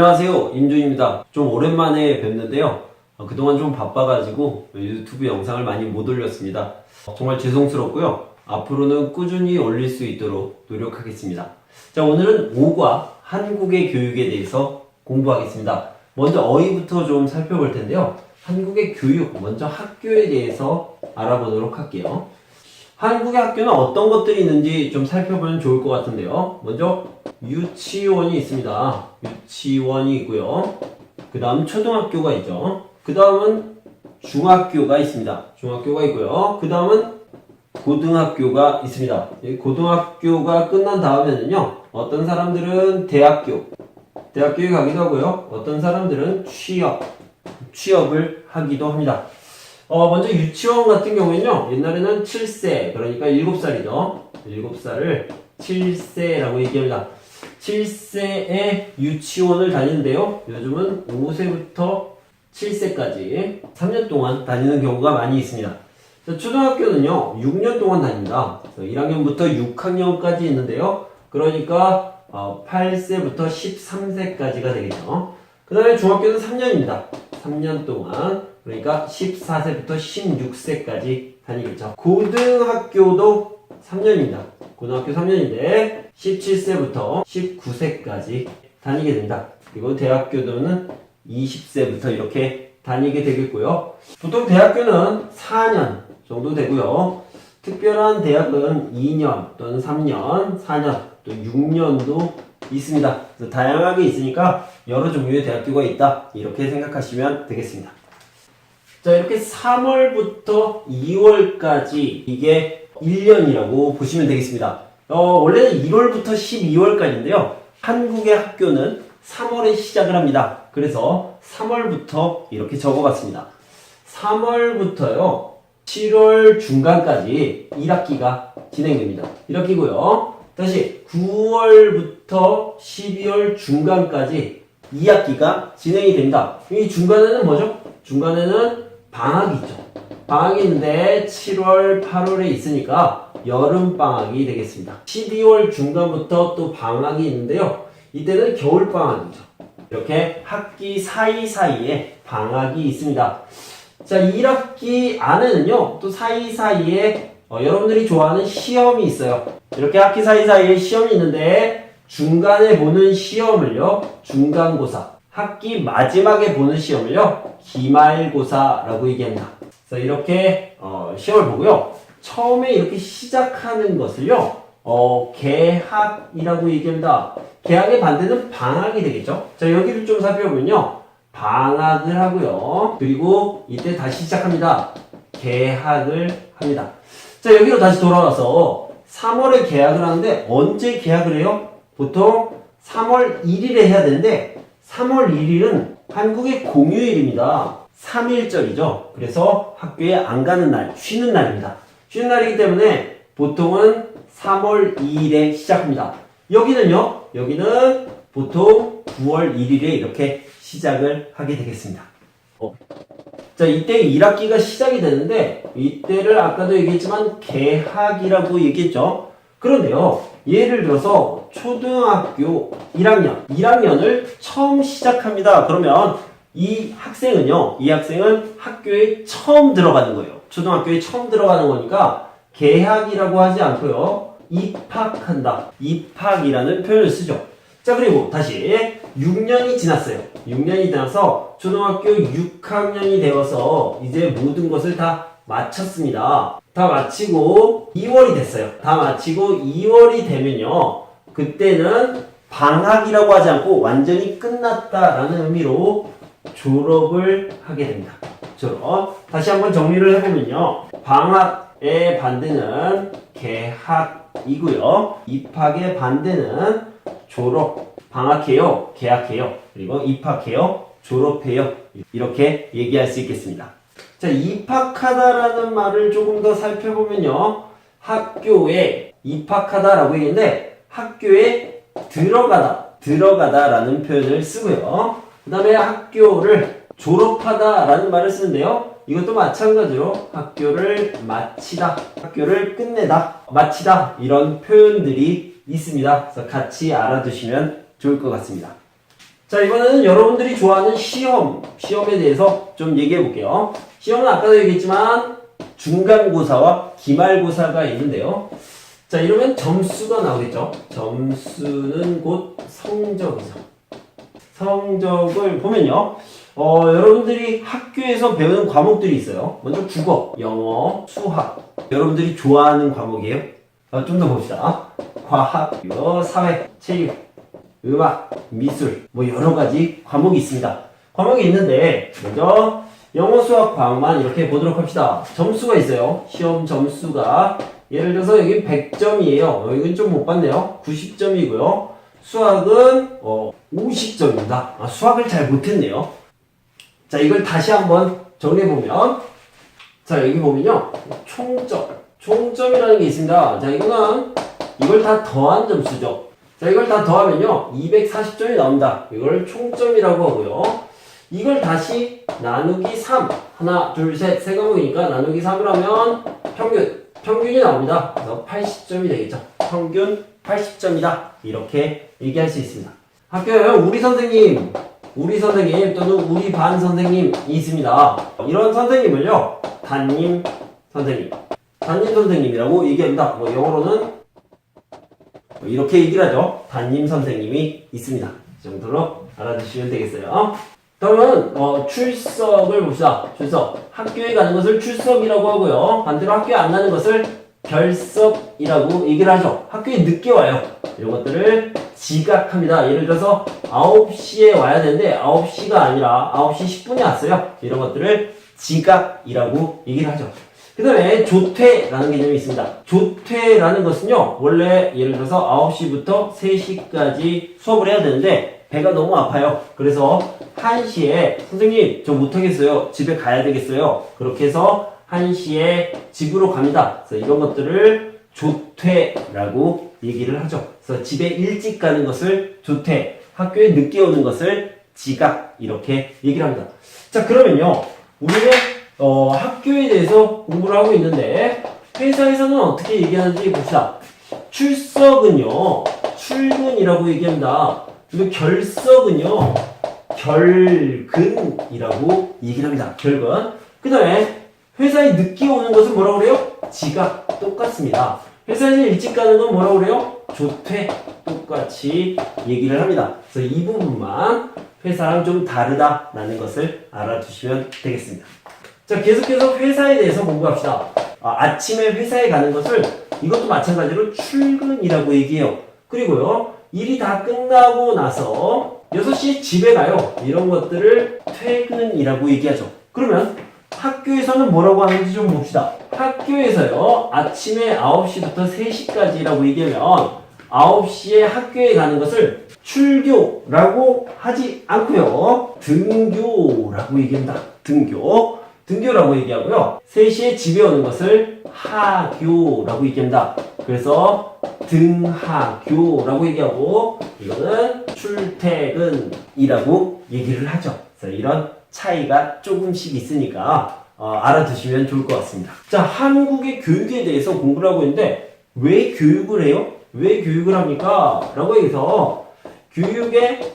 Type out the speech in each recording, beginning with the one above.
안녕하세요, 임준입니다. 좀 오랜만에 뵙는데요. 그동안 좀 바빠가지고 유튜브 영상을 많이 못 올렸습니다. 정말 죄송스럽고요. 앞으로는 꾸준히 올릴 수 있도록 노력하겠습니다. 자, 오늘은 5과 한국의 교육에 대해서 공부하겠습니다. 먼저 어휘부터 좀 살펴볼 텐데요. 한국의 교육, 먼저 학교에 대해서 알아보도록 할게요. 한국의 학교는 어떤 것들이 있는지 좀 살펴보면 좋을 것 같은데요. 먼저 유치원이 있습니다. 유치원이 있고요. 그 다음 초등학교가 있죠. 그 다음은 중학교가 있습니다. 중학교가 있고요. 그 다음은 고등학교가 있습니다. 고등학교가 끝난 다음에는요, 어떤 사람들은 대학교에 가기도 하고요. 어떤 사람들은 취업을 하기도 합니다. 먼저 유치원 같은 경우에는요, 옛날에는 7세, 그러니까 7살이죠. 7살을 7세라고 얘기합니다. 7세에 유치원을 다니는데요. 요즘은 5세부터 7세까지 3년 동안 다니는 경우가 많이 있습니다. 초등학교는요, 6년 동안 다닙니다. 1학년부터 6학년까지 있는데요. 그러니까 8세부터 13세까지가 되겠죠. 그 다음에 중학교는 3년입니다. 3년 동안, 그러니까 14세부터 16세까지 다니겠죠. 고등학교도 3년입니다. 고등학교 3년인데 17세부터 19세까지 다니게 됩니다. 그리고 대학교도는 20세부터 이렇게 다니게 되겠고요. 보통 대학교는 4년 정도 되고요. 특별한 대학은 2년 또는 3년, 4년, 또 6년도 있습니다. 그래서 다양하게 있으니까 여러 종류의 대학교가 있다, 이렇게 생각하시면 되겠습니다. 자, 이렇게 3월부터 2월까지 이게 1년이라고 보시면 되겠습니다. 원래는 1월부터 12월까지인데요. 한국의 학교는 3월에 시작을 합니다. 그래서 3월부터 이렇게 적어봤습니다. 3월부터요, 7월 중간까지 1학기가 진행됩니다. 1학기고요. 다시 9월부터 12월 중간까지 2학기가 진행이 됩니다. 이 중간에는 뭐죠? 중간에는 방학이 있죠. 방학이 있는데 7월, 8월에 있으니까 여름방학이 되겠습니다. 12월 중간부터 또 방학이 있는데요. 이때는 겨울방학이죠. 이렇게 학기 사이사이에 방학이 있습니다. 자, 1학기 안에는요, 또 사이사이에 여러분들이 좋아하는 시험이 있어요. 이렇게 학기 사이사이에 시험이 있는데 중간에 보는 시험을요, 중간고사, 학기 마지막에 보는 시험을요, 기말고사라고 얘기합니다. 그래서 이렇게 시험을 보고요. 처음에 이렇게 시작하는 것을요, 개학이라고 얘기합니다. 개학의 반대는 방학이 되겠죠. 자, 여기를 좀 살펴보면요, 방학을 하고요. 그리고 이때 다시 시작합니다. 개학을 합니다. 자, 여기로 다시 돌아와서 3월에 개학을 하는데 언제 개학을 해요? 보통 3월 1일에 해야 되는데 3월 1일은 한국의 공휴일입니다. 3일절이죠. 그래서 학교에 안 가는 날, 쉬는 날입니다. 쉬는 날이기 때문에 보통은 3월 2일에 시작합니다. 여기는 보통 9월 1일에 이렇게 시작을 하게 되겠습니다. 자, 이때 1학기가 시작이 되는데 이때를 아까도 얘기했지만 개학이라고 얘기했죠. 그런데요, 예를 들어서 초등학교 1학년을 처음 시작합니다. 그러면 이 학생은 학교에 처음 들어가는 거예요. 초등학교에 처음 들어가는 거니까 개학이라고 하지 않고요, 입학한다, 입학이라는 표현을 쓰죠. 자, 그리고 다시 6년이 지났어요. 6년이 지나서 초등학교 6학년이 되어서 이제 모든 것을 다 마쳤습니다. 다 마치고 2월이 됐어요. 다 마치고 2월이 되면요, 그때는 방학이라고 하지 않고 완전히 끝났다라는 의미로 졸업을 하게 됩니다. 졸업. 다시 한번 정리를 해보면요, 방학의 반대는 개학이고요, 입학의 반대는 졸업. 방학해요, 개학해요, 그리고 입학해요, 졸업해요, 이렇게 얘기할 수 있겠습니다. 자, 입학하다라는 말을 조금 더 살펴보면요, 학교에 입학하다라고 얘기했는데 학교에 들어가다라는 표현을 쓰고요. 그 다음에 학교를 졸업하다라는 말을 쓰는데요, 이것도 마찬가지로 학교를 마치다, 학교를 끝내다, 마치다, 이런 표현들이 있습니다. 그래서 같이 알아두시면 좋을 것 같습니다. 자, 이번에는 여러분들이 좋아하는 시험에 대해서 좀 얘기해 볼게요. 시험은 아까도 얘기했지만 중간고사와 기말고사가 있는데요. 자, 이러면 점수가 나오겠죠. 점수는 곧 성적이죠. 성적을 보면요. 여러분들이 학교에서 배우는 과목들이 있어요. 먼저 국어, 영어, 수학. 여러분들이 좋아하는 과목이에요. 좀 더 봅시다. 과학, 사회, 체육, 음악, 미술, 뭐 여러 가지 과목이 있습니다. 과목이 있는데 먼저 영어, 수학, 과학만 이렇게 보도록 합시다. 점수가 있어요. 시험 점수가 예를 들어서 여기 100점이에요. 이건 좀 못 봤네요. 90점이고요. 수학은 50점입니다. 수학을 잘 못했네요. 자, 이걸 다시 한번 정리해보면 자, 여기 보면요. 총점이라는 게 있습니다. 자, 이걸 다 더한 점수죠. 자, 이걸 다 더하면요. 240점이 나옵니다. 이걸 총점이라고 하고요. 이걸 다시 나누기 3. 하나, 둘, 셋, 세 과목이니까 나누기 3을 하면 평균이 나옵니다. 그래서 80점이 되겠죠. 평균 80점이다. 이렇게 얘기할 수 있습니다. 학교에 우리 선생님 또는 우리 반 선생님이 있습니다. 이런 선생님을요. 담임 선생님이라고 얘기합니다. 뭐 영어로는 이렇게 얘기를 하죠. 담임 선생님이 있습니다. 이 정도로 알아두시면 되겠어요. 그러면 출석을 봅시다. 출석. 학교에 가는 것을 출석이라고 하고요. 반대로 학교에 안 가는 것을 결석이라고 얘기를 하죠. 학교에 늦게 와요. 이런 것들을 지각합니다. 예를 들어서 9시에 와야 되는데 9시가 아니라 9시 10분에 왔어요. 이런 것들을 지각이라고 얘기를 하죠. 그 다음에 조퇴라는 개념이 있습니다. 조퇴라는 것은요, 원래 예를 들어서 9시부터 3시까지 수업을 해야 되는데 배가 너무 아파요. 그래서 1시에 선생님 저 못하겠어요. 집에 가야 되겠어요. 그렇게 해서 1시에 집으로 갑니다. 그래서 이런 것들을 조퇴라고 얘기를 하죠. 그래서 집에 일찍 가는 것을 조퇴, 학교에 늦게 오는 것을 지각 이렇게 얘기를 합니다. 자, 그러면요, 우리는 학교에 대해서 공부를 하고 있는데 회사에서는 어떻게 얘기하는지 봅시다. 출석은요, 출근이라고 얘기합니다. 그리고 결석은요, 결근이라고 얘기를 합니다. 결근. 그 다음에 회사에 늦게 오는 것은 뭐라고 그래요? 지각. 똑같습니다. 회사에서 일찍 가는 건 뭐라고 그래요? 조퇴. 똑같이 얘기를 합니다. 그래서 이 부분만 회사랑 좀 다르다라는 것을 알아두시면 되겠습니다. 자, 계속해서 회사에 대해서 공부합시다. 아침에 회사에 가는 것을 이것도 마찬가지로 출근이라고 얘기해요. 그리고요, 일이 다 끝나고 나서 6시에 집에 가요. 이런 것들을 퇴근이라고 얘기하죠. 그러면 학교에서는 뭐라고 하는지 좀 봅시다. 학교에서요, 아침에 9시부터 3시까지라고 얘기하면 9시에 학교에 가는 것을 출교라고 하지 않고요. 등교라고 얘기합니다. 등교라고 얘기하고요. 3시에 집에 오는 것을 하교라고 얘기합니다. 그래서 등하교라고 얘기하고 이거는 출퇴근이라고 얘기를 하죠. 그래서 이런 차이가 조금씩 있으니까 알아두시면 좋을 것 같습니다. 자, 한국의 교육에 대해서 공부를 하고 있는데 왜 교육을 해요? 왜 교육을 합니까? 라고 해서 교육의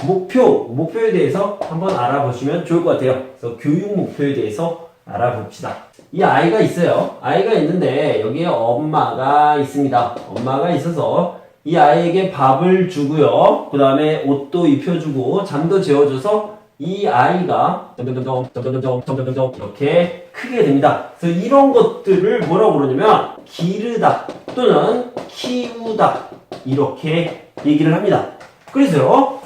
목표에 대해서 한번 알아보시면 좋을 것 같아요. 그래서 교육 목표에 대해서 알아봅시다. 이 아이가 있어요. 아이가 있는데 여기에 엄마가 있습니다. 엄마가 있어서 이 아이에게 밥을 주고요. 그 다음에 옷도 입혀주고 잠도 재워줘서 이 아이가 점점 이렇게 크게 됩니다. 그래서 이런 것들을 뭐라고 그러냐면 기르다 또는 키우다 이렇게 얘기를 합니다. 그래서요.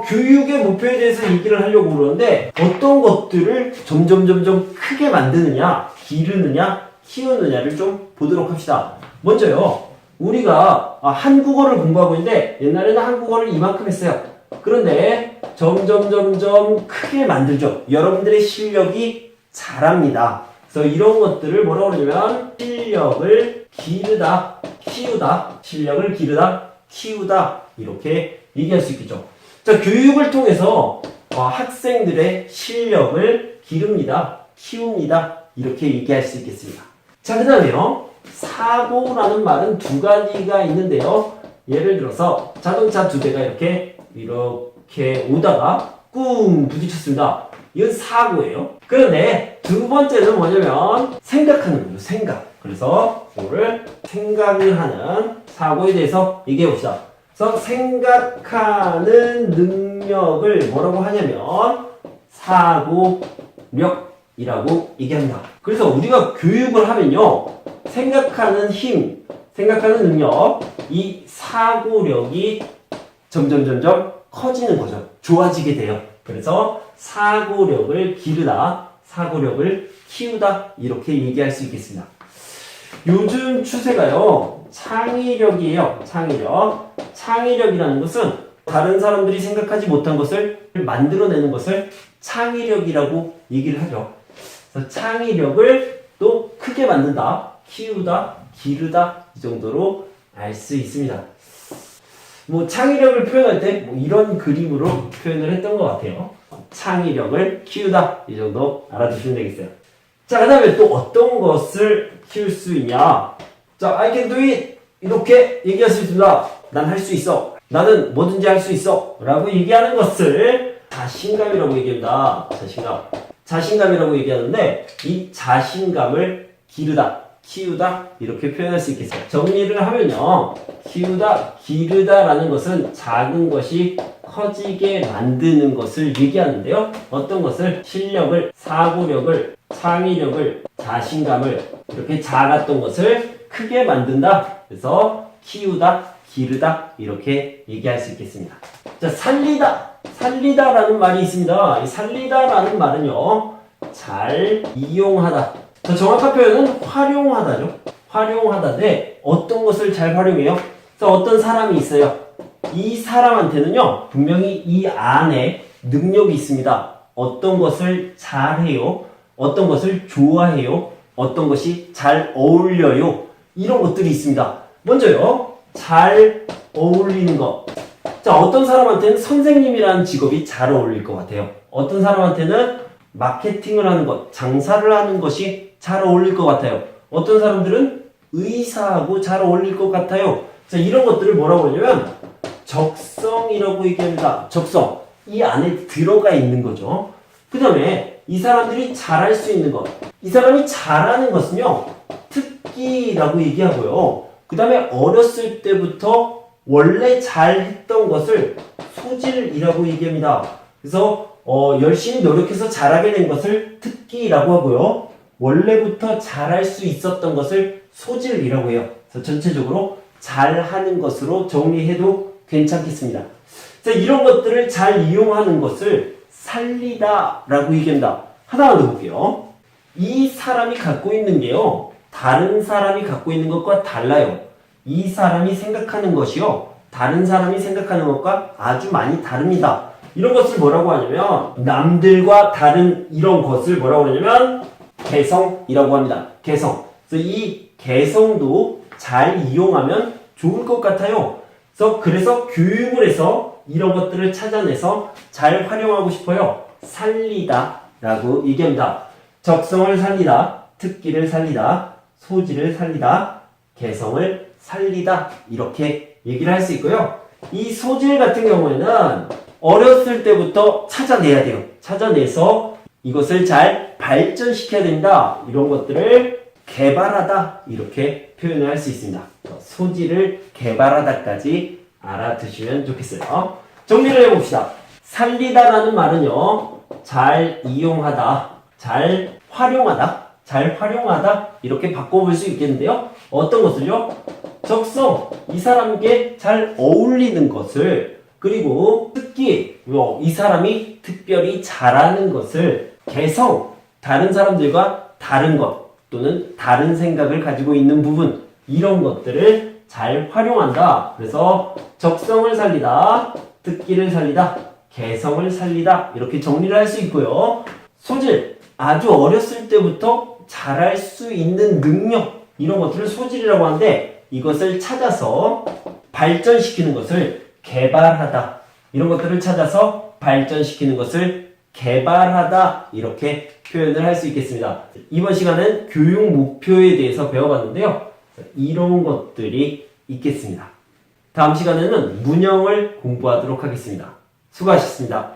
교육의 목표에 대해서 얘기를 하려고 그러는데 어떤 것들을 점점 크게 만드느냐, 기르느냐, 키우느냐를 좀 보도록 합시다. 먼저요, 우리가 한국어를 공부하고 있는데 옛날에는 한국어를 이만큼 했어요. 그런데 점점 크게 만들죠. 여러분들의 실력이 자랍니다. 그래서 이런 것들을 뭐라고 그러냐면 실력을 기르다, 키우다 이렇게 얘기할 수 있겠죠. 자, 교육을 통해서 학생들의 실력을 기릅니다, 키웁니다 이렇게 얘기할 수 있겠습니다. 자, 그 다음에요, 사고라는 말은 두 가지가 있는데요. 예를 들어서 자동차 두 대가 이렇게 이렇게 오다가 꿍 부딪혔습니다. 이건 사고예요. 그런데 두 번째는 뭐냐면 생각하는 거죠. 생각. 그래서 이거를 생각을 하는 사고에 대해서 얘기해 봅시다. 그래서 생각하는 능력을 뭐라고 하냐면 사고력이라고 얘기합니다. 그래서 우리가 교육을 하면요. 생각하는 힘, 생각하는 능력, 이 사고력이 점점 커지는 거죠. 좋아지게 돼요. 그래서 사고력을 기르다, 사고력을 키우다 이렇게 얘기할 수 있겠습니다. 요즘 추세가요. 창의력이에요. 창의력. 창의력이라는 것은 다른 사람들이 생각하지 못한 것을 만들어내는 것을 창의력이라고 얘기를 하죠. 그래서 창의력을 또 크게 만든다, 키우다, 기르다 이 정도로 알 수 있습니다. 뭐 창의력을 표현할 때 뭐 이런 그림으로 표현을 했던 것 같아요. 창의력을 키우다 이 정도 알아두시면 되겠어요. 자, 그 다음에 또 어떤 것을 키울 수 있냐? 자, I can do it 이렇게 얘기할 수 있습니다. 난 할 수 있어. 나는 뭐든지 할 수 있어. 라고 얘기하는 것을 자신감이라고 얘기합니다. 자신감. 자신감이라고 얘기하는데 이 자신감을 기르다, 키우다 이렇게 표현할 수 있겠어요. 정리를 하면요. 키우다, 기르다라는 것은 작은 것이 커지게 만드는 것을 얘기하는데요. 어떤 것을? 실력을, 사고력을, 창의력을, 자신감을 이렇게 작았던 것을 크게 만든다. 그래서 키우다, 기르다 이렇게 얘기할 수 있겠습니다. 자, 살리다. 살리다라는 말이 있습니다. 이 살리다라는 말은요. 잘 이용하다. 자, 정확한 표현은 활용하다죠. 활용하다인데 어떤 것을 잘 활용해요? 그래서 어떤 사람이 있어요. 이 사람한테는요. 분명히 이 안에 능력이 있습니다. 어떤 것을 잘해요. 어떤 것을 좋아해요. 어떤 것이 잘 어울려요. 이런 것들이 있습니다. 먼저요. 잘 어울리는 것. 자, 어떤 사람한테는 선생님이라는 직업이 잘 어울릴 것 같아요. 어떤 사람한테는 마케팅을 하는 것, 장사를 하는 것이 잘 어울릴 것 같아요. 어떤 사람들은 의사하고 잘 어울릴 것 같아요. 자, 이런 것들을 뭐라고 하냐면 적성이라고 얘기합니다. 적성. 이 안에 들어가 있는 거죠. 그 다음에 이 사람들이 잘할 수 있는 것. 이 사람이 잘하는 것은요. 특기라고 얘기하고요. 그 다음에 어렸을 때부터 원래 잘했던 것을 소질이라고 얘기합니다. 그래서 열심히 노력해서 잘하게 된 것을 특기라고 하고요. 원래부터 잘할 수 있었던 것을 소질이라고 해요. 그래서 전체적으로 잘하는 것으로 정리해도 괜찮겠습니다. 그래서 이런 것들을 잘 이용하는 것을 살리다라고 얘기합니다. 하나만 더 볼게요. 이 사람이 갖고 있는 게요. 다른 사람이 갖고 있는 것과 달라요. 이 사람이 생각하는 것이요. 다른 사람이 생각하는 것과 아주 많이 다릅니다. 이런 것을 뭐라고 하냐면 남들과 다른 이런 것을 뭐라고 하냐면 개성이라고 합니다. 개성. 그래서 이 개성도 잘 이용하면 좋을 것 같아요. 그래서 교육을 해서 이런 것들을 찾아내서 잘 활용하고 싶어요. 살리다 라고 얘기합니다. 적성을 살리다, 특기를 살리다, 소질을 살리다, 개성을 살리다 이렇게 얘기를 할 수 있고요. 이 소질 같은 경우에는 어렸을 때부터 찾아내야 돼요. 찾아내서 이것을 잘 발전시켜야 된다. 이런 것들을 개발하다 이렇게 표현을 할 수 있습니다. 소질을 개발하다까지 알아두시면 좋겠어요. 정리를 해봅시다. 살리다라는 말은요. 잘 이용하다, 잘 활용하다, 잘 활용하다 이렇게 바꿔볼 수 있겠는데요. 어떤 것을요? 적성, 이 사람에게 잘 어울리는 것을, 그리고 특기, 이 사람이 특별히 잘하는 것을, 개성, 다른 사람들과 다른 것 또는 다른 생각을 가지고 있는 부분 이런 것들을 잘 활용한다. 그래서 적성을 살리다, 특기를 살리다, 개성을 살리다 이렇게 정리를 할 수 있고요. 소질, 아주 어렸을 때부터 잘할 수 있는 능력 이런 것들을 소질이라고 하는데 이것을 찾아서 발전시키는 것을 개발하다. 이런 것들을 찾아서 발전시키는 것을 개발하다 이렇게 표현을 할 수 있겠습니다. 이번 시간은 교육 목표에 대해서 배워봤는데요. 이런 것들이 있겠습니다. 다음 시간에는 문형을 공부하도록 하겠습니다. 수고하셨습니다.